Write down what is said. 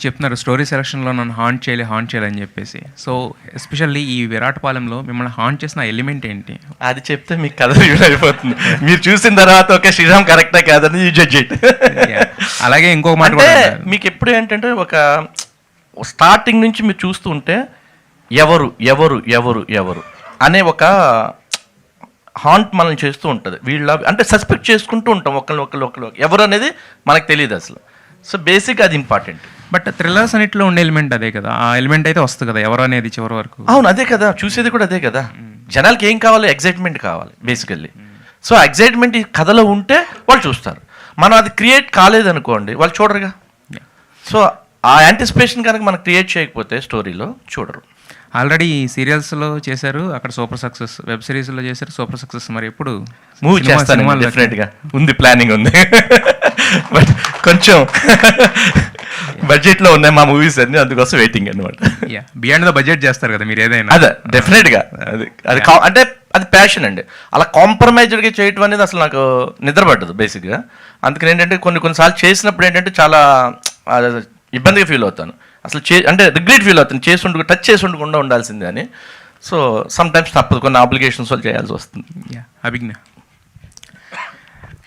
చెప్తున్నారు స్టోరీ సెలక్షన్లో నన్ను హాంట్ చేయాలని చెప్పేసి. సో ఎస్పెషల్లీ ఈ విరాటపాలెంలో మిమ్మల్ని హాంట్ చేసిన ఎలిమెంట్ ఏంటి? అది చెప్తే మీకు కథ రివీల్ అయిపోతుంది. మీరు చూసిన తర్వాత ఓకే శ్రీరామ్ కరెక్టా కాదని యూ జడ్జ్ ఇట్. అలాగే ఇంకొక మాట కూడా మీకు ఎప్పుడు ఏంటంటే ఒక స్టార్టింగ్ నుంచి మీరు చూస్తూ ఉంటే ఎవరు ఎవరు ఎవరు ఎవరు అనే ఒక హాంట్ మనం చేస్తూ ఉంటుంది. వీళ్ళ అంటే సస్పెక్ట్ చేసుకుంటూ ఉంటాం ఒకళ్ళు ఎవరు అనేది మనకు తెలియదు అసలు. సో బేసిక్ అది ఇంపార్టెంట్. బట్ థ్రిల్లర్స్ అన్నిట్లో ఉండే ఎలిమెంట్ అదే కదా, ఆ ఎలిమెంట్ అయితే వస్తుంది కదా ఎవరు అనేది చివరి వరకు. అవును అదే కదా, చూసేది కూడా అదే కదా. జనాలకి ఏం కావాలి? ఎగ్జైట్మెంట్ కావాలి బేసికల్లీ. సో ఎగ్జైట్మెంట్ ఈ కథలో ఉంటే వాళ్ళు చూస్తారు. మనం అది క్రియేట్ కాలేదనుకోండి వాళ్ళు చూడరుగా. సో ఆ యాంటిసిపేషన్ కనుక మనం క్రియేట్ చేయకపోతే స్టోరీలో చూడరు. ఆల్రెడీ సీరియల్స్లో చేశారు, అక్కడ సూపర్ సక్సెస్. వెబ్ సిరీస్లో చేశారు, సూపర్ సక్సెస్. మరి ఎప్పుడు మూవీ చేస్తాను? డెఫినెట్గా ఉంది, ప్లానింగ్ ఉంది. బట్ కొంచెం బడ్జెట్లో ఉన్నాయి మా మూవీస్ అన్ని, అందుకోసం వెయిటింగ్ అనమాట. బియాండ్ ద బడ్జెట్ చేస్తారు కదా మీరు ఏదైనా. అదే డెఫినెట్గా అది అంటే అది ప్యాషన్ అండి. అలా కాంప్రమైజ్డ్గా చేయటం అనేది అసలు నాకు నిద్రపడ్డదు బేసిక్గా. అందుకని ఏంటంటే కొన్నిసార్లు చేసినప్పుడు ఏంటంటే చాలా ఇబ్బందిగా ఫీల్ అవుతాను. అసలు అంటే రిగ్రెట్ ఫీల్ అవుతాను, టచ్ చేసి ఉండకుండా ఉండాల్సిందే అని. సో సమ్ టైమ్స్ తప్పదు, కొన్ని ఆబ్లిగేషన్స్ వాళ్ళు చేయాల్సి వస్తుంది. అభిజ్ఞ